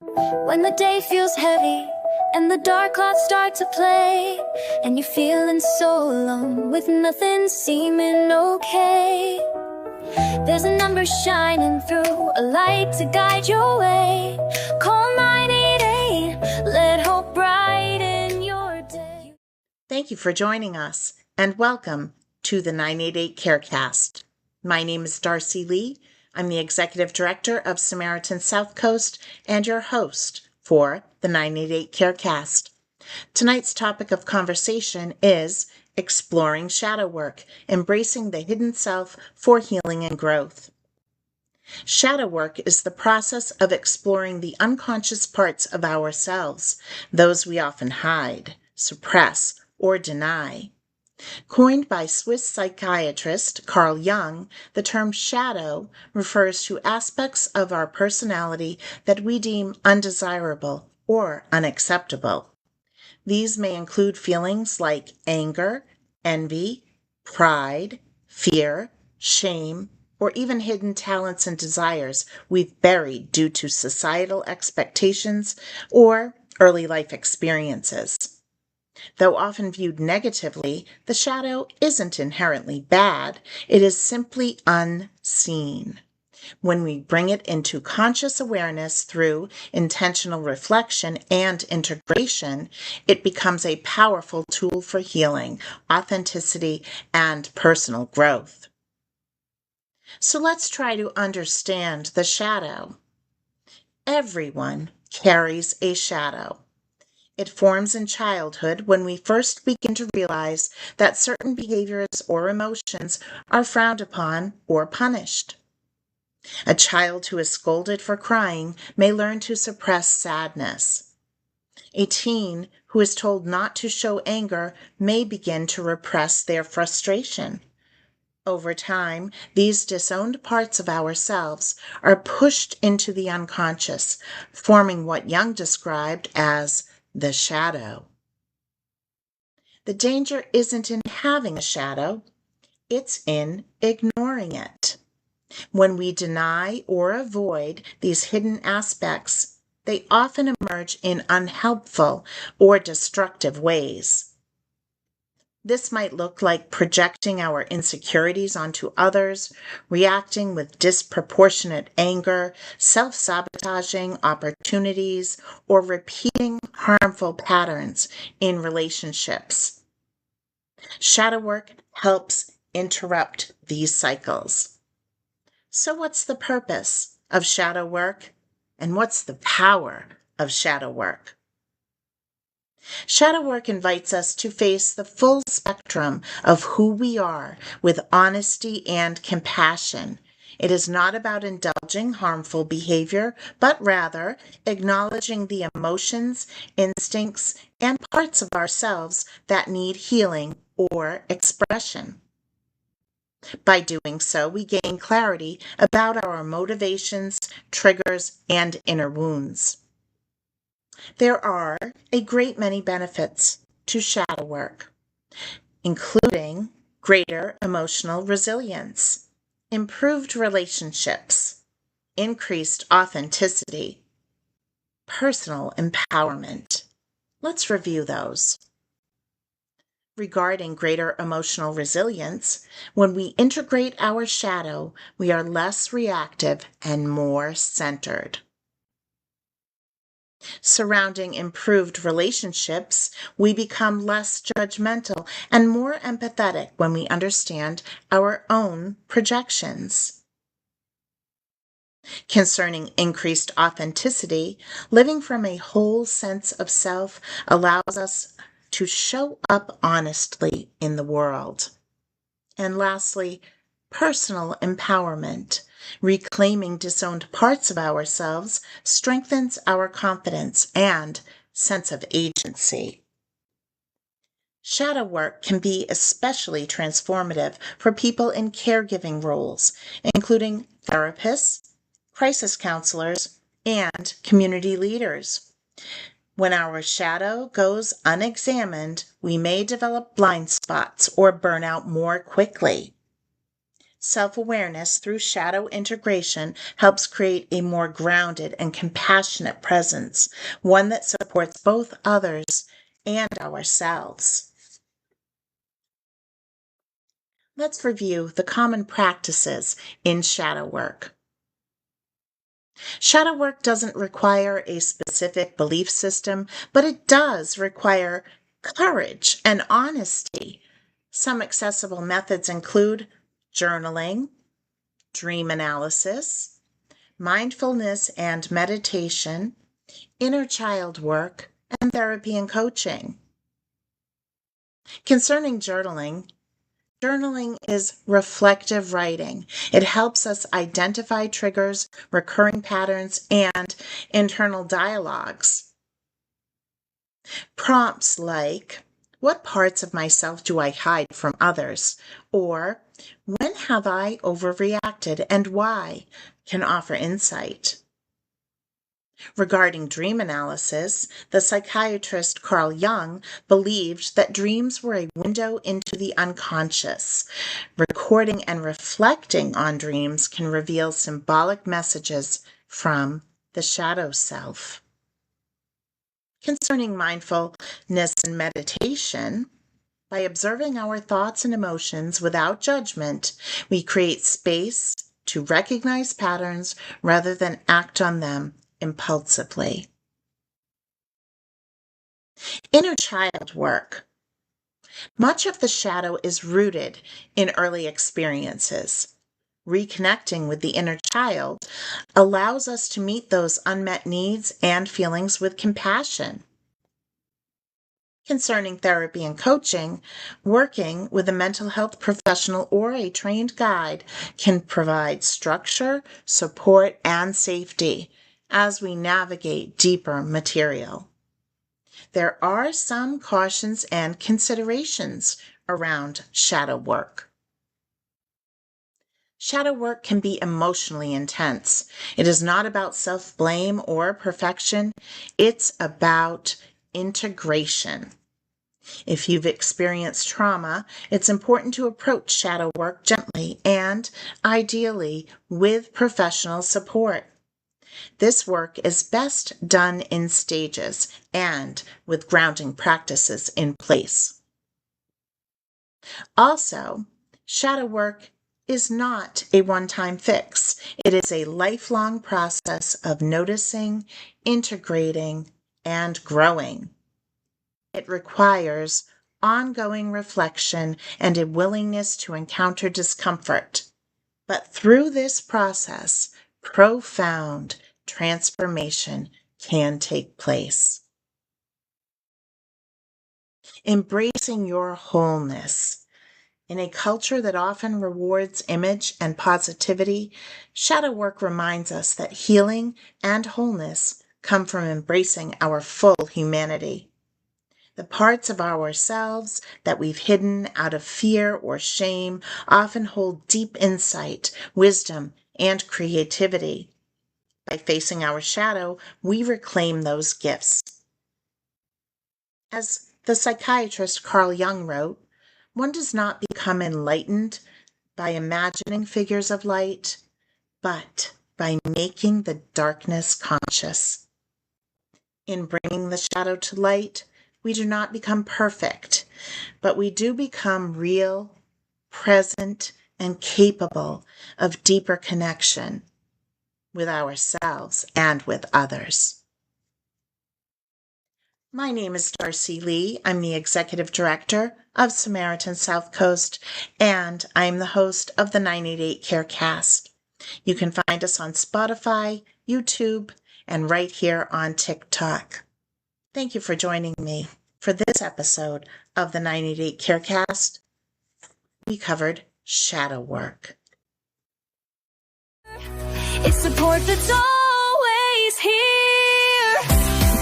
When the day feels heavy and the dark clouds start to play, and you're feeling so alone with nothing seeming okay, there's a number shining through, a light to guide your way. Call 988, let hope brighten your day. Thank you for joining us, and welcome to the 988 CareCast. My name is Darcy Lee. I'm the Executive Director of Samaritan South Coast and your host for the 988 CareCast. Tonight's topic of conversation is exploring shadow work, embracing the hidden self for healing and growth. Shadow work is the process of exploring the unconscious parts of ourselves, those we often hide, suppress, or deny. Coined by Swiss psychiatrist Carl Jung, the term shadow refers to aspects of our personality that we deem undesirable or unacceptable. These may include feelings like anger, envy, pride, fear, shame, or even hidden talents and desires we've buried due to societal expectations or early life experiences. Though often viewed negatively, the shadow isn't inherently bad, it is simply unseen. When we bring it into conscious awareness through intentional reflection and integration, it becomes a powerful tool for healing, authenticity, and personal growth. So let's try to understand the shadow. Everyone carries a shadow. It forms in childhood when we first begin to realize that certain behaviors or emotions are frowned upon or punished. A child who is scolded for crying may learn to suppress sadness. A teen who is told not to show anger may begin to repress their frustration. Over time, these disowned parts of ourselves are pushed into the unconscious, forming what Jung described as the shadow. The danger isn't in having a shadow, it's in ignoring it. When we deny or avoid these hidden aspects, they often emerge in unhelpful or destructive ways. This might look like projecting our insecurities onto others, reacting with disproportionate anger, self-sabotaging opportunities, or repeating harmful patterns in relationships. Shadow work helps interrupt these cycles. So what's the purpose of shadow work, and what's the power of shadow work? Shadow work invites us to face the full spectrum of who we are with honesty and compassion. It is not about indulging harmful behavior, but rather acknowledging the emotions, instincts, and parts of ourselves that need healing or expression. By doing so, we gain clarity about our motivations, triggers, and inner wounds. There are a great many benefits to shadow work, including greater emotional resilience, improved relationships, increased authenticity, personal empowerment. Let's review those. Regarding greater emotional resilience, when we integrate our shadow, we are less reactive and more centered. Surrounding improved relationships, we become less judgmental and more empathetic when we understand our own projections. Concerning increased authenticity, living from a whole sense of self allows us to show up honestly in the world. And lastly, personal empowerment. Reclaiming disowned parts of ourselves strengthens our confidence and sense of agency. Shadow work can be especially transformative for people in caregiving roles, including therapists, crisis counselors, and community leaders. When our shadow goes unexamined, we may develop blind spots or burn out more quickly. Self-awareness through shadow integration helps create a more grounded and compassionate presence, one that supports both others and ourselves. Let's review the common practices in shadow work. Shadow work doesn't require a specific belief system, but it does require courage and honesty. Some accessible methods include journaling, dream analysis, mindfulness and meditation, inner child work, and therapy and coaching. Concerning journaling, journaling is reflective writing. It helps us identify triggers, recurring patterns, and internal dialogues. Prompts like, what parts of myself do I hide from others? Or, when have I overreacted and why? Can offer insight. Regarding dream analysis, the psychiatrist Carl Jung believed that dreams were a window into the unconscious. Recording and reflecting on dreams can reveal symbolic messages from the shadow self. Concerning mindfulness and meditation, by observing our thoughts and emotions without judgment, we create space to recognize patterns rather than act on them impulsively. Inner child work. Much of the shadow is rooted in early experiences. Reconnecting with the inner child allows us to meet those unmet needs and feelings with compassion. Concerning therapy and coaching, working with a mental health professional or a trained guide can provide structure, support, and safety as we navigate deeper material. There are some cautions and considerations around shadow work. Shadow work can be emotionally intense. It is not about self-blame or perfection. It's about integration. If you've experienced trauma, it's important to approach shadow work gently and, ideally, with professional support. This work is best done in stages and with grounding practices in place. Also, shadow work is not a one-time fix. It is a lifelong process of noticing, integrating, and growing. It requires ongoing reflection and a willingness to encounter discomfort. But through this process, profound transformation can take place. Embracing your wholeness. In a culture that often rewards image and positivity, shadow work reminds us that healing and wholeness come from embracing our full humanity. The parts of ourselves that we've hidden out of fear or shame often hold deep insight, wisdom, and creativity. By facing our shadow, we reclaim those gifts. As the psychiatrist Carl Jung wrote, one does not become enlightened by imagining figures of light, but by making the darkness conscious. In bringing the shadow to light, we do not become perfect, but we do become real, present, and capable of deeper connection with ourselves and with others. My name is Darcy Lee. I'm the Executive Director of Samaritan South Coast, and I'm the host of the 988 CareCast. You can find us on Spotify, YouTube, and right here on TikTok. Thank you for joining me for this episode of the 988 CareCast. We covered shadow work. It's support that's always here.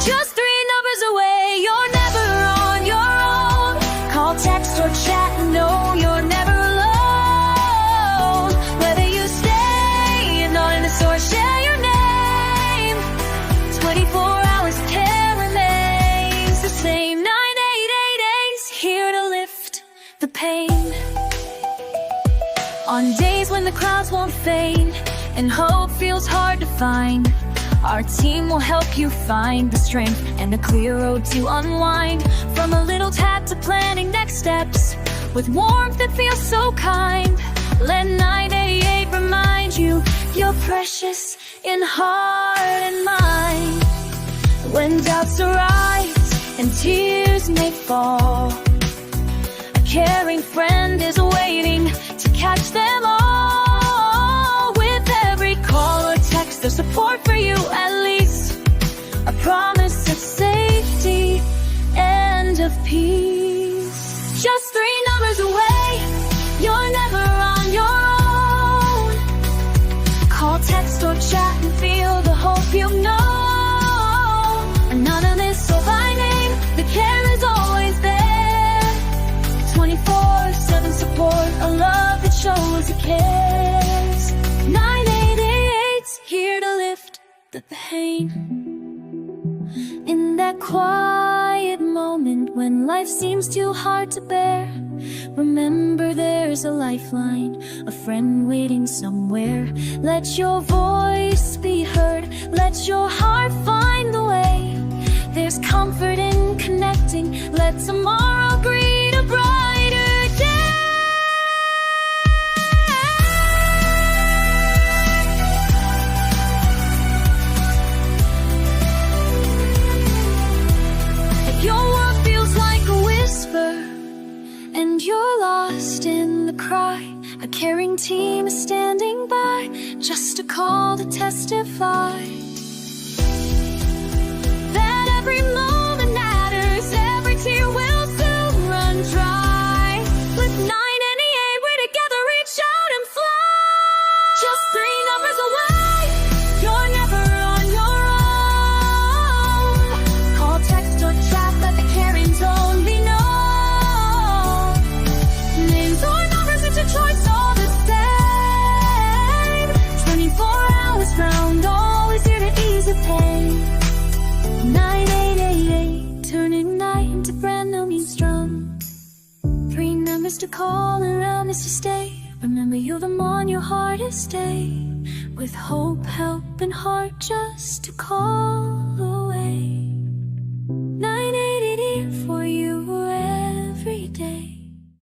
Just 3 numbers away. You're never on your own. Call, text, or chat. No, you're never alone. Whether you stay anonymous or share your name, 24 hours care remains the same. 988 is here to lift the pain. On On days when the clouds won't fade and hope feels hard to find, our team will help you find the strength and a clear road to unwind. From a little tap to planning next steps, with warmth that feels so kind, let 988 remind you you're precious in heart and mind. When doubts arise and tears may fall, a caring friend is waiting to catch them all. With every call or text, there's support for you at least, a promise of safety and of peace. Just 3 numbers away, you're never on your own. Call, text, or chat and feel the hope you know. Anonymous or by name, the care is always there. 24/7 support, a love that shows it cares. 988's here to lift the pain. In that quiet moment when life seems too hard to bear, remember there's a lifeline, a friend waiting somewhere. Let your voice be heard, let your heart find the way. There's comfort in connecting, let tomorrow greet a brighter day. If your world feels like a whisper and you're lost in the cry, a caring team is standing by, just a call to testify that every moment matters, every tear will soon run dry. With 988, we're together, reach out and fly. Just 3 numbers away, you're never on your own. Call, text, or chat, let the caring tone be known. Names or numbers, it's your choice, all the same. 24 hours round, always here to ease your pain. 988, turning night into brand new means drum. 3 numbers to call and round is to stay. Remember you're the one your heart is stay. With hope, help, and heart just to call away.